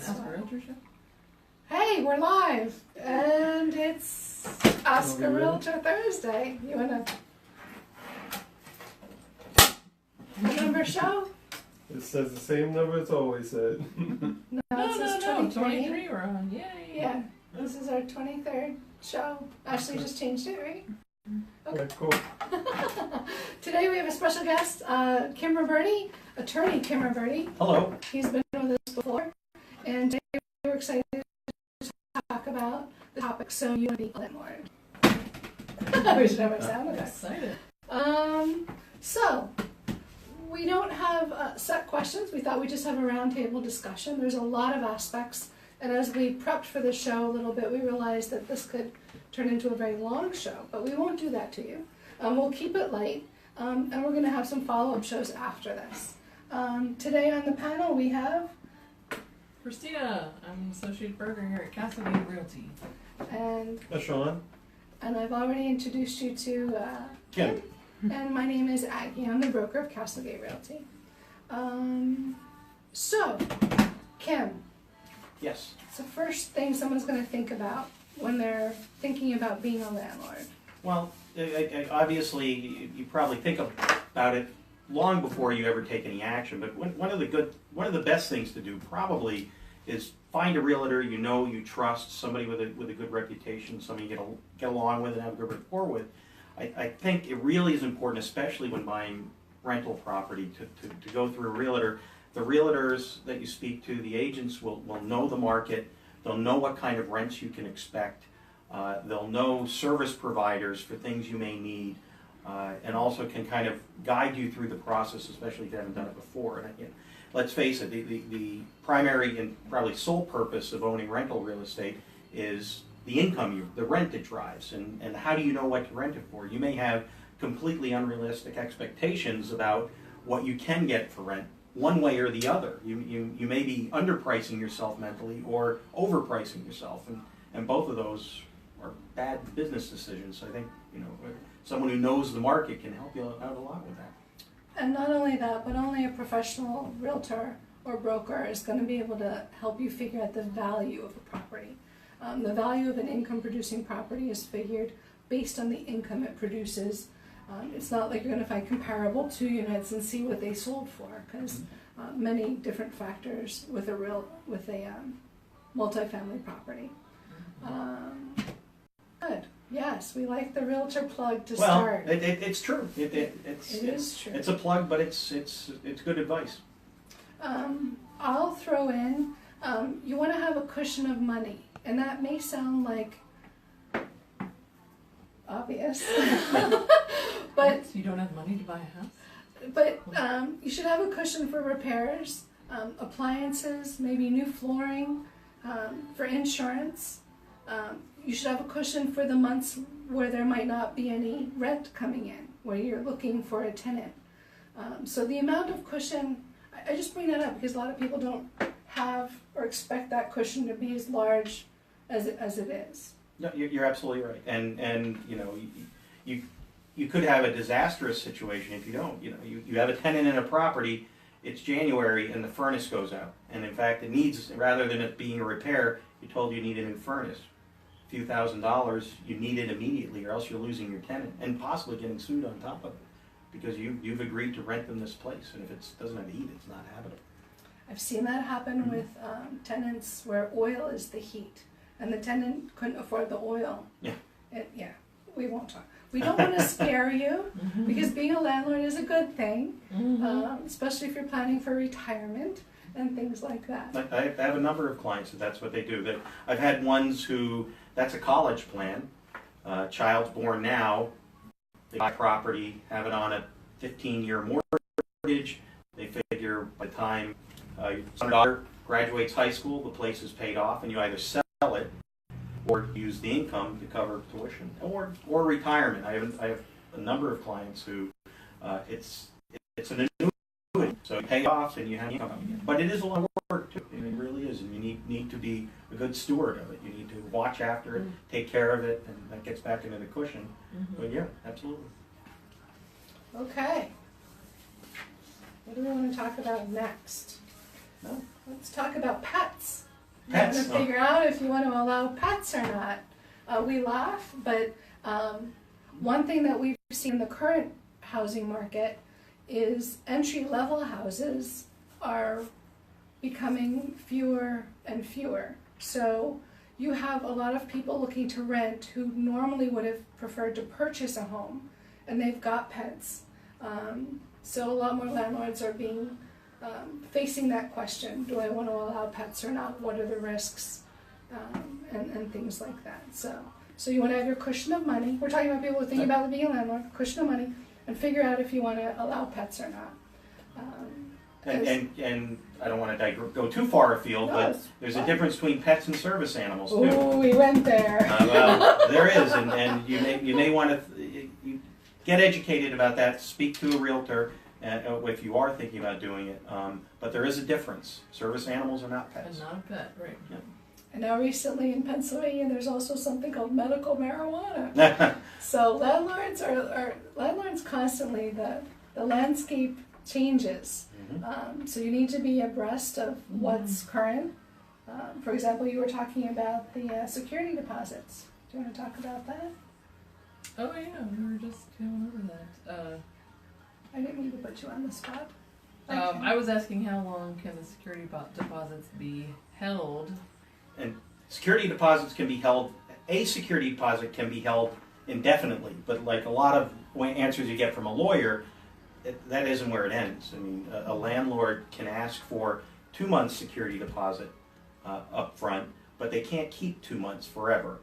Ask a Realtor show? Hey, we're live, and it's Ask a Realtor Thursday. You wanna number show? It says the same number it's always said. No, it says 23. 23 we're on. Yay. Yeah, this is our 23rd show. Ashley just changed it, right? Okay, cool. Today we have a special guest, Kim Roberti, attorney Kim Roberti. Hello. He's been with us before, and today we're excited to talk about the topic, so you want to be a landlord. We should have our sound effects. Excited. So, we don't have set questions. We thought we'd just have a roundtable discussion. There's a lot of aspects, and as we prepped for the show a little bit, we realized that this could turn into a very long show, but we won't do that to you. We'll keep it light, and we're going to have some follow-up shows after this. Today on the panel we have Christina, I'm an associate broker here at Castlevania Realty. and Sean. I've already introduced you to Kim, and my name is Aggie. I'm the broker of Castlegate Realty. So, Kim, Yes. it's the first thing someone's going to think about when they're thinking about being a landlord. Well, obviously, you probably think about it long before you ever take any action. But one of the best things to do probably is find a realtor you trust, somebody with a good reputation, somebody you get along with and have a good rapport with. I think it really is important, especially when buying rental property, to go through a realtor. The realtors that you speak to, the agents will know the market. They'll know what kind of rents you can expect. They'll know service providers for things you may need, and also can kind of guide you through the process, especially if you haven't done it before. And let's face it, the primary and probably sole purpose of owning rental real estate is the income, the rent it drives, and how do you know what to rent it for? You may have completely unrealistic expectations about what you can get for rent, one way or the other. You may be underpricing yourself mentally or overpricing yourself, and both of those are bad business decisions. So I think someone who knows the market can help you out a lot with that. And not only that, but only a professional realtor or broker is going to be able to help you figure out the value of a property. The value of an income-producing property is figured based on the income it produces. It's not like you're going to find comparable two units and see what they sold for, because many different factors with a multifamily property. Good. Yes, we like the realtor plug to start. Well, it's true. It is true. It's a plug, but it's good advice. I'll throw in, you want to have a cushion of money, and that may sound like obvious, but You don't have money to buy a house? But you should have a cushion for repairs, appliances, maybe new flooring, for insurance. You should have a cushion for the months where there might not be any rent coming in, where you're looking for a tenant. So the amount of cushion, I just bring that up because a lot of people don't have or expect that cushion to be as large as it is. No, you're absolutely right. And you could have a disastrous situation if you don't. You have a tenant in a property, it's January and the furnace goes out. And in fact, it needs, rather than it being a repair, you're told you need a new furnace. A few $1,000s, you need it immediately or else you're losing your tenant and possibly getting sued on top of it because you've agreed to rent them this place. And if it doesn't have heat, it's not habitable. I've seen that happen with tenants where oil is the heat and the tenant couldn't afford the oil. Yeah. We won't talk. We don't want to scare you because being a landlord is a good thing, especially if you're planning for retirement and things like that. I have a number of clients that's what they do. I've had ones who, that's a college plan. Child's born now, they buy property, have it on a 15-year mortgage. They figure by the time your daughter graduates high school, the place is paid off, and you either sell it or use the income to cover tuition or retirement. I have a number of clients who it's an annuity, so you pay off and you have income coming in. But it is a lot of work too. It really is, and you need to be a good steward of it. You need to watch after it, take care of it, and that gets back into the cushion. But yeah, absolutely. Okay. What do we want to talk about next? No. Let's talk about pets. trying to figure out if you want to allow pets or not. We laugh, but one thing that we've seen in the current housing market is entry-level houses are becoming fewer and fewer. So you have a lot of people looking to rent who normally would have preferred to purchase a home, and they've got pets. So a lot more landlords are being facing that question: do I want to allow pets or not? What are the risks, and things like that. So you want to have your cushion of money. We're talking about people who think about being a landlord, cushion of money, and figure out if you want to allow pets or not. And I don't want to go too far afield, but there's a difference between pets and service animals too. Ooh, we went there. Well, there is, and you may want to get educated about that. Speak to a realtor if you are thinking about doing it. But there is a difference. Service animals are not pets. And not a pet, right? Yeah. And now recently in Pennsylvania, there's also something called medical marijuana. So landlords constantly, the landscape changes. So you need to be abreast of what's current. For example, you were talking about the security deposits. Do you want to talk about that? Oh yeah, we were just going over that. I didn't mean to put you on the spot. I was asking how long can the security deposits be held? And security deposits can be held. A security deposit can be held indefinitely, but like a lot of answers you get from a lawyer, that isn't where it ends. I mean, a landlord can ask for 2 months security deposit up front, but they can't keep 2 months forever.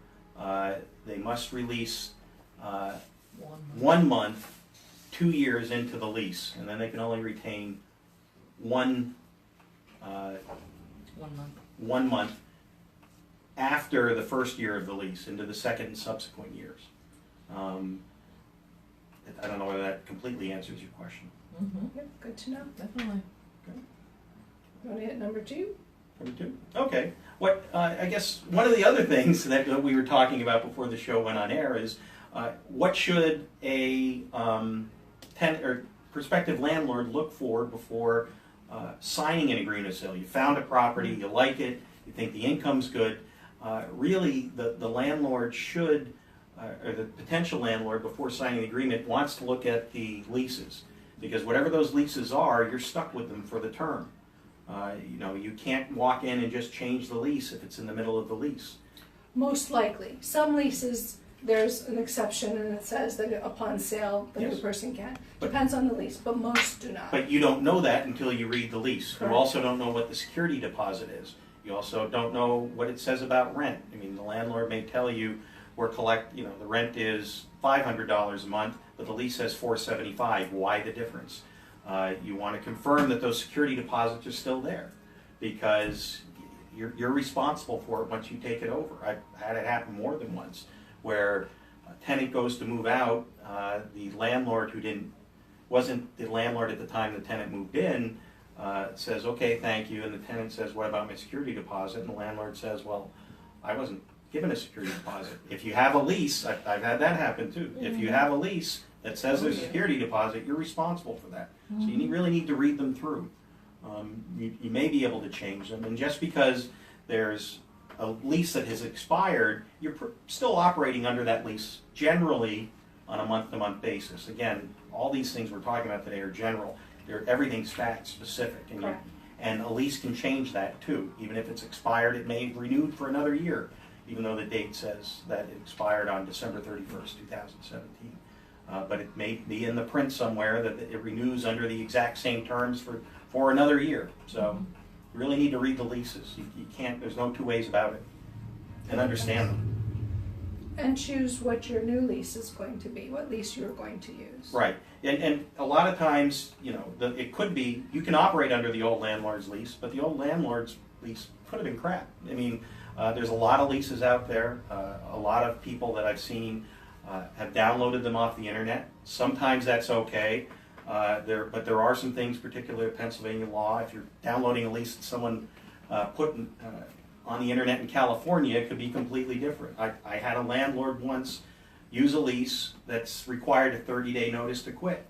They must release 1 month 2 years into the lease, and then they can only retain 1 month. 1 month after the first year of the lease into the second and subsequent years. I don't know whether that completely answers your question. Yep, good to know. Definitely. Okay. You want to hit number 2? Number 2? Okay. What I guess one of the other things that we were talking about before the show went on air is what should a tenant or prospective landlord look for before signing an agreement of sale? You found a property, you like it, you think the income's good. Really, the landlord should, or the potential landlord, before signing the agreement, wants to look at the leases, because whatever those leases are, you're stuck with them for the term. You can't walk in and just change the lease if it's in the middle of the lease. Most likely. Some leases, there's an exception and it says that upon sale, the new person can. Depends on the lease, but most do not. But you don't know that until you read the lease. Correct. You also don't know what the security deposit is. You also don't know what it says about rent. I mean, the landlord may tell you the rent is $500 a month, but the lease says $475. Why the difference? You want to confirm that those security deposits are still there, because you're responsible for it once you take it over. I've had it happen more than once, where a tenant goes to move out, the landlord who wasn't the landlord at the time the tenant moved in, says, okay, thank you, and the tenant says, what about my security deposit? And the landlord says, well, I wasn't given a security deposit. If you have a lease, I've had that happen too. If you have a lease that says there's a security deposit, you're responsible for that. So you really need to read them through. You may be able to change them, and just because there's a lease that has expired, you're still operating under that lease generally on a month-to-month basis. Again, all these things we're talking about today are general. Everything's fact specific, and a lease can change that too. Even if it's expired, it may be renewed for another year, even though the date says that it expired on December 31st, 2017. But it may be in the print somewhere that it renews under the exact same terms for another year. So you really need to read the leases. You can't, there's no two ways about it, and understand them. And choose what your new lease is going to be, what lease you're going to use. Right. And a lot of times, it could be, you can operate under the old landlord's lease, but the old landlord's lease could have been crap. I mean, there's a lot of leases out there. A lot of people that I've seen have downloaded them off the internet. Sometimes that's okay. But there are some things, particularly Pennsylvania law, if you're downloading a lease that someone put on the internet in California, it could be completely different. I had a landlord once use a lease that's required a 30-day notice to quit.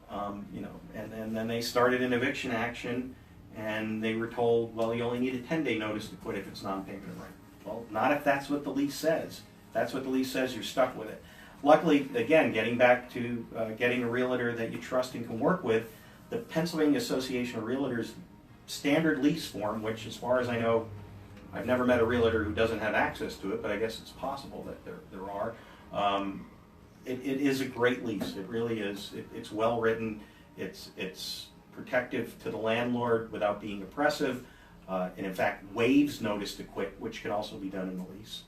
And then they started an eviction action, and they were told, well, you only need a 10-day notice to quit if it's non-payment of rent. Well, not if that's what the lease says. If that's what the lease says, you're stuck with it. Luckily, again, getting back to getting a realtor that you trust and can work with, the Pennsylvania Association of Realtors standard lease form, which as far as I know, I've never met a realtor who doesn't have access to it, but I guess it's possible that there are. It is a great lease. It really is. It's well written. It's protective to the landlord without being oppressive, and in fact waives notice to quit, which can also be done in the lease.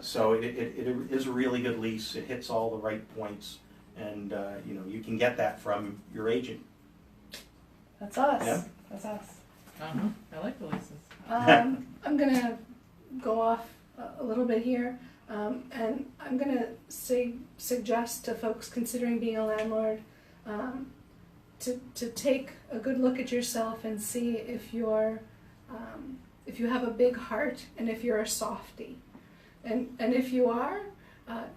So it is a really good lease. It hits all the right points, and you can get that from your agent. That's us. Yeah. That's us. I like the leases. I'm gonna go off a little bit here, and I'm gonna suggest to folks considering being a landlord to take a good look at yourself and see if you're if you have a big heart and if you're a softie, and if you are,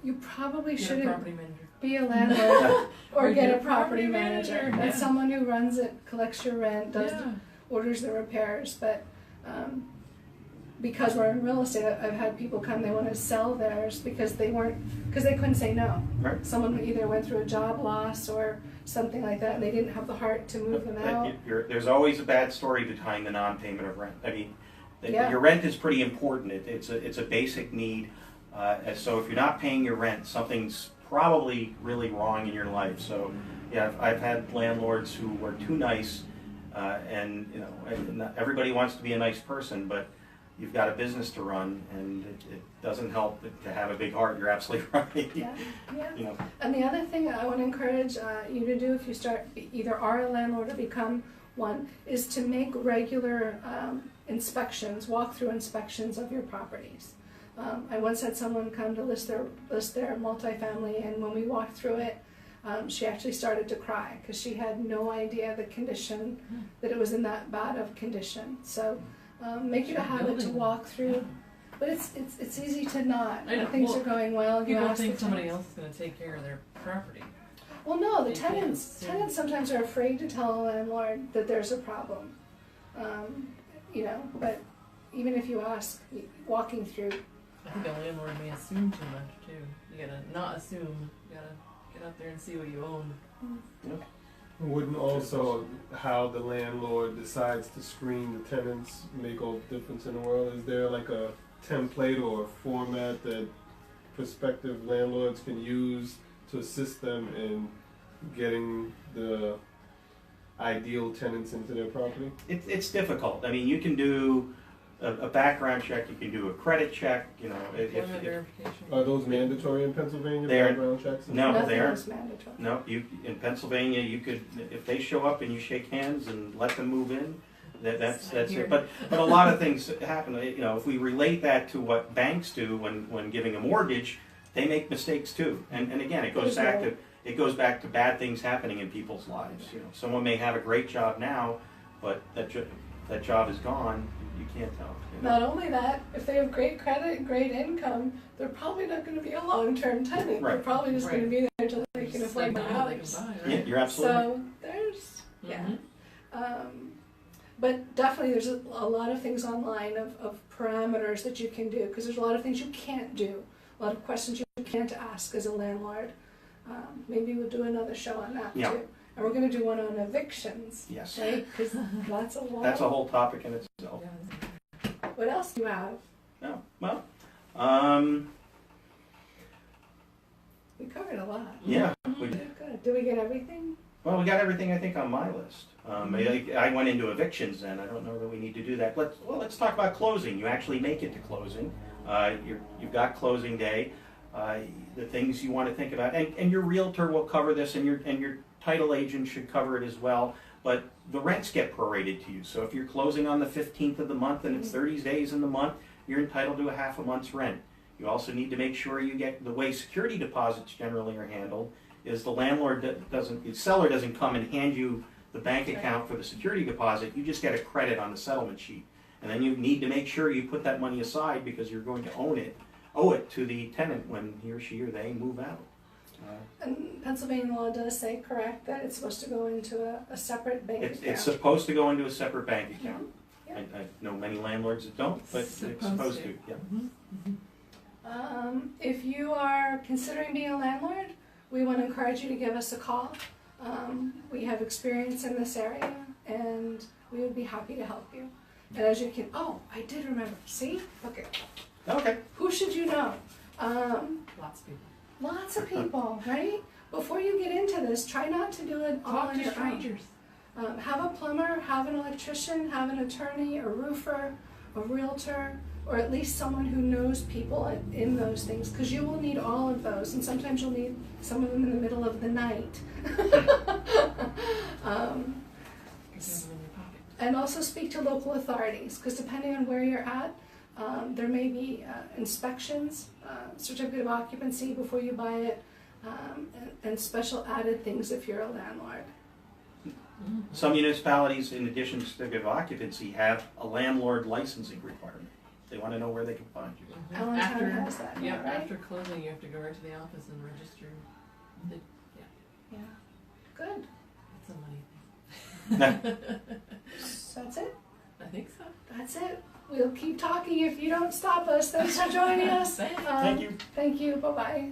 you probably Get a shouldn't property manager. be a landlord or Or get a property manager. manager. That's Yeah. someone who runs it, collects your rent, does Yeah. orders the repairs. But because we're in real estate, I've had people come, they want to sell theirs because they couldn't say no. Right. Someone either went through a job loss or something like that, and they didn't have the heart to move them out. There's always a bad story behind the non-payment of rent. I mean, Yeah. your rent is pretty important. It's a basic need. And so if you're not paying your rent, something's probably really wrong in your life. So yeah, I've had landlords who were too nice, and not everybody wants to be a nice person, but you've got a business to run, and it doesn't help to have a big heart. You're absolutely right. Yeah, yeah. You know. And the other thing I want to encourage you to do if you either are a landlord or become one is to make regular inspections, walk-through inspections of your properties. I once had someone come to list their multifamily, and when we walked through it, she actually started to cry because she had no idea the condition, that it was in that bad of condition. So make it a habit to walk through. But it's easy to not. I know. When things Well, are going well, you People ask think the somebody tenants. else is going to take care of their property. Well, no, the They can't tenants assume. sometimes are afraid to tell a landlord that there's a problem. But even if you ask, walking through. I think a landlord may assume too much too. You gotta not assume. You gotta get out there and see what you own. Wouldn't also how the landlord decides to screen the tenants make all the difference in the world? Is there like a template or a format that prospective landlords can use to assist them in getting the ideal tenants into their property? It's difficult. I mean, you can do a background check, you can do a credit check, Employment verification. Are those mandatory in Pennsylvania, They're- background checks? No, Nothing they aren't. is mandatory. No, in Pennsylvania, you could, if they show up and you shake hands and let them move in, that's it. But a lot of things happen. If we relate that to what banks do when giving a mortgage, they make mistakes too. And again, it goes back to bad things happening in people's lives. Someone may have a great job now, but that job is gone. You can't tell. Not only that, if they have great credit and great income, they're probably not going to be a long-term tenant. Right. They're probably just going to be there until they can Just afford like the now they can house. buy, Yeah, right? you're absolutely right. So there's, yeah. Mhm. But definitely there's a lot of things online of parameters that you can do, because there's a lot of things you can't do, a lot of questions you can't ask as a landlord. Maybe we'll do another show on that Yeah. too. And we're going to do one on evictions, Yes. right? Because that's a lot. That's a whole topic in itself. Yeah. What else do you have? No, well, We covered a lot. yeah, we Good. Did we get everything? Well, we got everything I think on my list. I went into evictions then. I don't know that we need to do that. Let's talk about closing. You actually make it to closing. You've got closing day. The things you want to think about, and your realtor will cover this, and your title agent should cover it as well. But the rents get prorated to you. So if you're closing on the 15th of the month and it's 30 days in the month, you're entitled to a half a month's rent. You also need to make sure you get the way security deposits generally are handled. Is the seller doesn't come and hand you the bank account for the security deposit. You just get a credit on the settlement sheet, and then you need to make sure you put that money aside because you're going to owe it to the tenant when he or she or they move out. And Pennsylvania law does say, correct, that it's supposed to go into a separate bank account. It's supposed to go into a separate bank account. Yeah. I know many landlords that don't, but it's supposed to, yeah. If you are considering being a landlord, we want to encourage you to give us a call. We have experience in this area, and we would be happy to help you. And as you can, oh, I did remember. See? Okay. Okay. Who should you know? Lots of people. Lots of people, right? Before you get into this, try not to do it all Talk on to your own. strangers. Have a plumber, have an electrician, have an attorney, a roofer, a realtor, or at least someone who knows people in those things, because you will need all of those, and sometimes you'll need some of them in the middle of the night. And also speak to local authorities, because depending on where you're at, there may be inspections, certificate of occupancy before you buy it, and special added things if you're a landlord. Some municipalities, in addition to certificate of occupancy, have a landlord licensing requirement. They want to know where they can find you. Allentown has that, Yeah, right? after closing, you have to go right to the office and register. Yeah. Good. It's a money thing. So that's it. I think so. That's it. We'll keep talking if you don't stop us. Thanks for joining us. Thanks. Thank you. Thank you. Bye-bye.